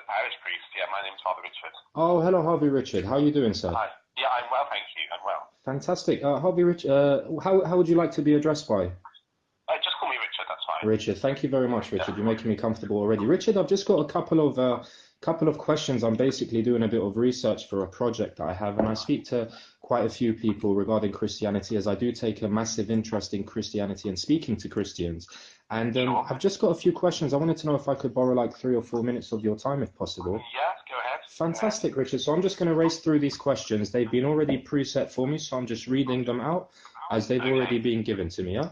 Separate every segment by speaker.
Speaker 1: parish priest. Yeah, my name's Father Richard.
Speaker 2: Oh, hello, Harvey Richard. How are you doing, sir?
Speaker 1: Hi. Yeah, I'm well, thank you. I'm well.
Speaker 2: Fantastic. Harvey Richard, how would you like to be addressed by?
Speaker 1: Just call me Richard, that's fine.
Speaker 2: Richard, thank you very much, Richard. You're making me comfortable already. Richard, I've just got a couple of questions. I'm basically doing a bit of research for a project that I have, and I speak to quite a few people regarding Christianity, as I do take a massive interest in Christianity and speaking to Christians. And
Speaker 1: Sure.
Speaker 2: I've just got a few questions. I wanted to know if I could borrow like 3 or 4 minutes of your time, if possible.
Speaker 1: Yeah, go ahead.
Speaker 2: Fantastic, Richard. So I'm just going to race through these questions. They've been already preset for me, so I'm just reading them out as they've already been given to me, yeah?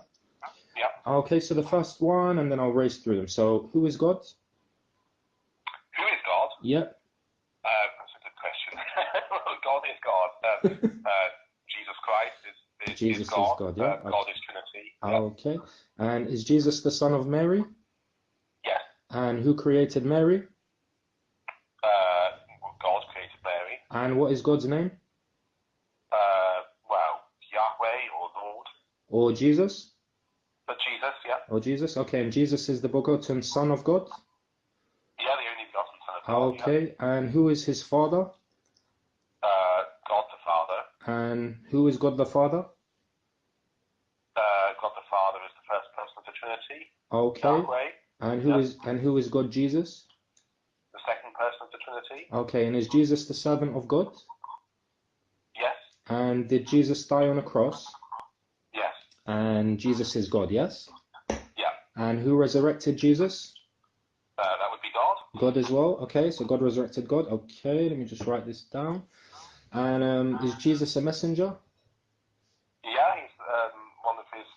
Speaker 1: Yeah.
Speaker 2: Okay, so the first one, and then I'll race through them. So, who is God?
Speaker 1: Who is God?
Speaker 2: Yep.
Speaker 1: That's a good question. God is God. Jesus Christ is
Speaker 2: Jesus
Speaker 1: God.
Speaker 2: is God, yeah?
Speaker 1: God is Trinity.
Speaker 2: Okay. And is Jesus the son of Mary?
Speaker 1: Yes.
Speaker 2: And who created Mary?
Speaker 1: God created Mary.
Speaker 2: And what is God's name?
Speaker 1: Well, Yahweh or Lord.
Speaker 2: Or Jesus?
Speaker 1: But Jesus, yeah.
Speaker 2: Or Jesus? Okay, and Jesus is the begotten Son of God?
Speaker 1: Yeah, the only begotten Son of God.
Speaker 2: Okay, and who is his Father?
Speaker 1: God the Father.
Speaker 2: And who is God the Father?
Speaker 1: God the Father is the first person of the Trinity.
Speaker 2: Okay.
Speaker 1: Yahweh.
Speaker 2: And who is God Jesus?
Speaker 1: The second person of the Trinity.
Speaker 2: Okay, and is Jesus the servant of God?
Speaker 1: Yes.
Speaker 2: And did Jesus die on a cross?
Speaker 1: Yes.
Speaker 2: And Jesus is God, yes?
Speaker 1: Yeah.
Speaker 2: And who resurrected Jesus?
Speaker 1: That would be God.
Speaker 2: God as well. Okay, so God resurrected God. Okay, let me just write this down. And is Jesus a messenger?
Speaker 1: Yeah, he's one of his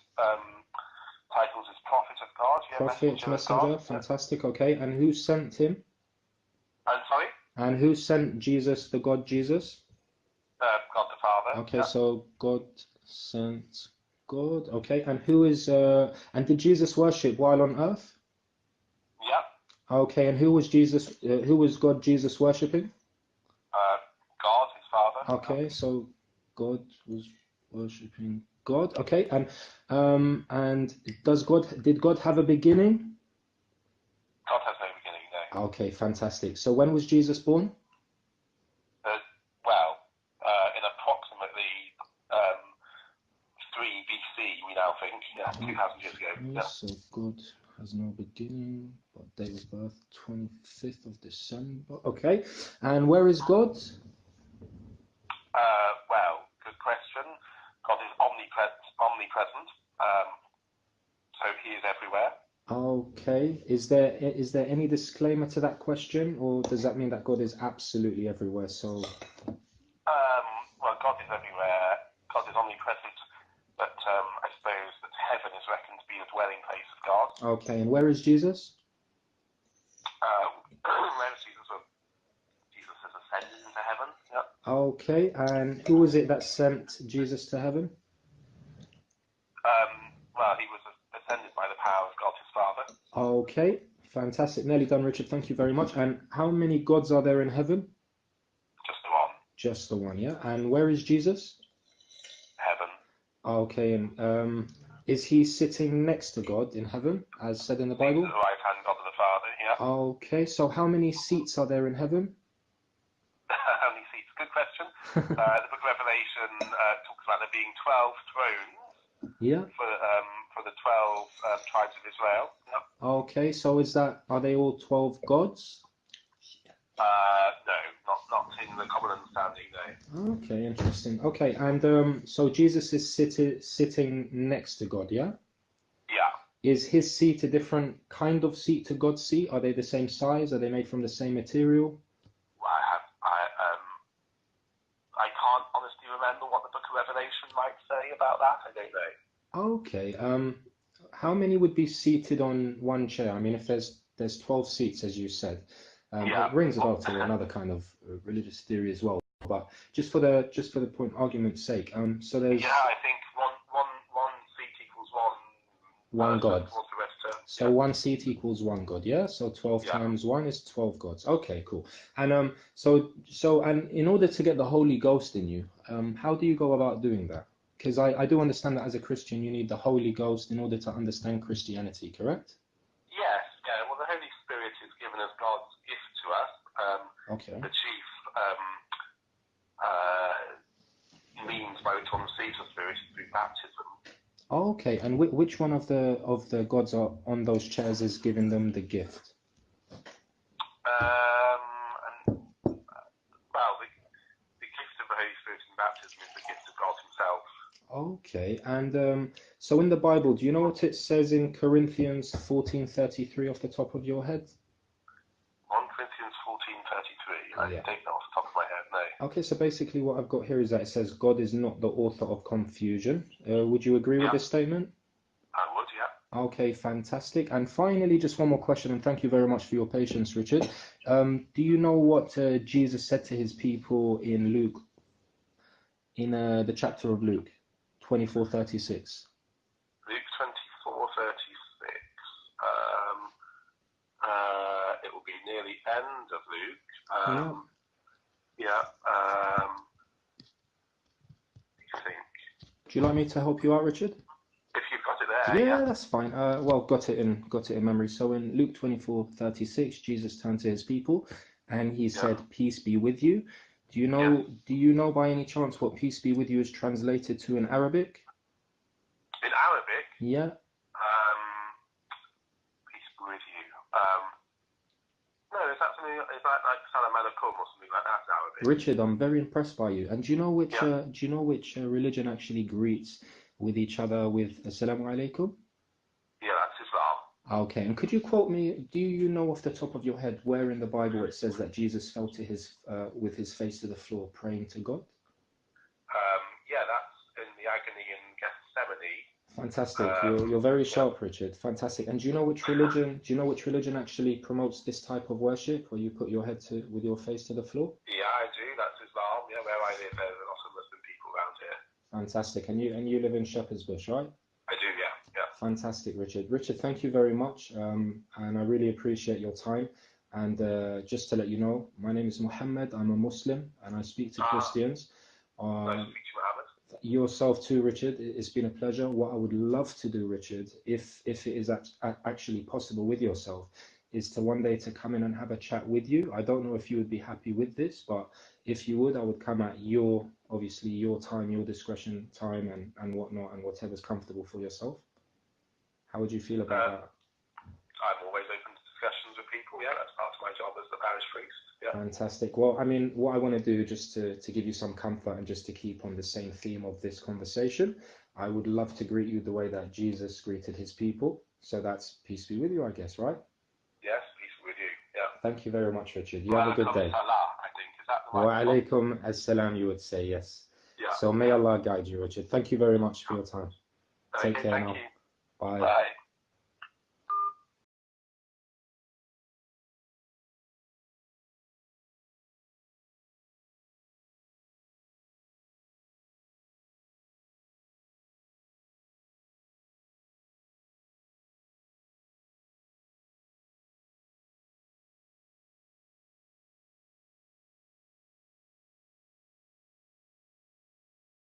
Speaker 1: titles is prophet of God. Yeah,
Speaker 2: Prophet, messenger.
Speaker 1: of God.
Speaker 2: Fantastic. Okay, and who sent him?
Speaker 1: I'm sorry.
Speaker 2: And who sent Jesus, the God Jesus?
Speaker 1: God the Father.
Speaker 2: Okay,
Speaker 1: yeah.
Speaker 2: so God sent God. Okay, and who is and did Jesus worship while on earth?
Speaker 1: Yeah.
Speaker 2: Okay, and who was Jesus? Who was God Jesus worshipping?
Speaker 1: God, his Father.
Speaker 2: Okay, so God was worshipping God. Okay, and did God have a beginning?
Speaker 1: God has no beginning, no.
Speaker 2: Okay, fantastic. So when was Jesus born?
Speaker 1: Well, in approximately 3 BC, we now think. Yeah, 2,000 years ago. Yeah.
Speaker 2: So God has no beginning, but date of birth 25th of December. Okay, and where is God?
Speaker 1: Well, good question. God is omnipresent. So he is everywhere.
Speaker 2: Okay. Is there any disclaimer to that question, or does that mean that God is absolutely everywhere? So.
Speaker 1: Well, God is everywhere. God is omnipresent, but I suppose that heaven is reckoned to be the dwelling place of God.
Speaker 2: Okay, and where is Jesus?
Speaker 1: Where is Jesus? Well, Jesus has ascended into heaven. Yeah.
Speaker 2: Okay, and who was it that sent Jesus to heaven?
Speaker 1: Well, he was ascended by the power of God his Father.
Speaker 2: Okay, fantastic. Nearly done, Richard. Thank you very much. And how many gods are there in heaven?
Speaker 1: Just the one.
Speaker 2: Just the one, yeah. And where is Jesus?
Speaker 1: Heaven.
Speaker 2: Okay, and is he sitting next to God in heaven, as said in the Bible?
Speaker 1: The right-hand God of the Father, yeah.
Speaker 2: Okay, so how many seats are there in heaven?
Speaker 1: How many seats? Good question. The book of Revelation talks about there being 12 thrones.
Speaker 2: Yeah.
Speaker 1: For the 12 tribes of Israel. Yep.
Speaker 2: Okay, so are they all 12 gods?
Speaker 1: No, not in the common understanding, no.
Speaker 2: Okay, interesting. Okay, and so Jesus is sitting next to God, yeah?
Speaker 1: Yeah.
Speaker 2: Is his seat a different kind of seat to God's seat? Are they the same size? Are they made from the same material?
Speaker 1: I can't honestly remember what the book of Revelation might say about that. I don't know.
Speaker 2: Okay, how many would be seated on one chair? I mean, if there's 12 seats, as you said, it rings a bell to another kind of religious theory as well. But just for the point argument's sake, so there's.
Speaker 1: Yeah, I think one seat equals
Speaker 2: one God. So
Speaker 1: yeah.
Speaker 2: one seat equals one God, yeah? So 12 times 1 is 12 gods. Okay, cool. And so and in order to get the Holy Ghost in you, how do you go about doing that? Because I do understand that as a Christian you need the Holy Ghost in order to understand Christianity, correct?
Speaker 1: Yes, yeah. Well, the Holy Spirit is given as God's gift to us,
Speaker 2: Okay.
Speaker 1: the chief means by which one receives the Spirit is through baptism.
Speaker 2: Okay, and which one of the gods are on those chairs is giving them the gift?
Speaker 1: Well, the gift of the Holy Spirit in baptism is the gift of God Himself.
Speaker 2: Okay, and so in the Bible, do you know what it says in Corinthians 14:33 off the top of your head?
Speaker 1: 1 Corinthians 14:33. I
Speaker 2: Yeah.
Speaker 1: don't know off the top of my head, no.
Speaker 2: Okay, so basically what I've got here is that it says God is not the author of confusion. Would you agree with this statement?
Speaker 1: I would, yeah.
Speaker 2: Okay, fantastic. And finally, just one more question, and thank you very much for your patience, Richard. Do you know what Jesus said to his people in Luke, in the chapter of Luke 24:36?
Speaker 1: Luke 24:36. It will be near the end of Luke. Yeah. I think.
Speaker 2: Do you like me to help you out, Richard?
Speaker 1: If you've got it there,
Speaker 2: Yeah, that's fine. Well, got it in memory. So in Luke 24:36, Jesus turned to his people and he said, "Peace be with you." Do you know by any chance what "peace be with you" is translated to in Arabic?
Speaker 1: In Arabic?
Speaker 2: Yeah.
Speaker 1: Peace be with you. No, is that like Salam Alaikum or something like that in Arabic?
Speaker 2: Richard, I'm very impressed by you. And do you know which religion actually greets with each other with Assalamu alaikum?
Speaker 1: Yeah, that's Islam.
Speaker 2: Okay, and could you quote me, do you know off the top of your head where in the Bible it says that Jesus fell to with his face to the floor praying to God?
Speaker 1: Yeah, that's in the agony in Gethsemane.
Speaker 2: Fantastic. You're very sharp, Richard. Fantastic. And do you know which religion actually promotes this type of worship, where you put your head with your face to the floor?
Speaker 1: Yeah, I do. That's Islam. Yeah, where I live, there's a lot of Muslim people around here.
Speaker 2: Fantastic. And you live in Shepherd's Bush, right?
Speaker 1: I do, yeah.
Speaker 2: Fantastic, Richard. Richard, thank you very much, and I really appreciate your time. And just to let you know, my name is Mohammed. I'm a Muslim, and I speak to Christians.
Speaker 1: Nice to meet you, Mohammed.
Speaker 2: Yourself too, Richard. It's been a pleasure. What I would love to do, Richard, if it is actually possible with yourself, is to one day to come in and have a chat with you. I don't know if you would be happy with this, but if you would, I would come at your time, your discretion time, and whatnot, and whatever's comfortable for yourself. How would you feel about that?
Speaker 1: I'm always open to discussions with people. Yeah, that's part of my job as the parish priest. Yeah.
Speaker 2: Fantastic. Well, I mean, what I want to do, just to give you some comfort and just to keep on the same theme of this conversation, I would love to greet you the way that Jesus greeted his people. So that's peace be with you, I guess, right?
Speaker 1: Yes, peace be with you. Yeah.
Speaker 2: Thank you very much, Richard. You have a good day.
Speaker 1: Salah, I think. Is that the right
Speaker 2: Wa alaikum assalam, you would say, yes.
Speaker 1: Yeah.
Speaker 2: So may Allah guide you, Richard. Thank you very much for your time.
Speaker 1: Okay,
Speaker 2: Take care
Speaker 1: thank
Speaker 2: now.
Speaker 1: you.
Speaker 2: Bye.
Speaker 1: Bye.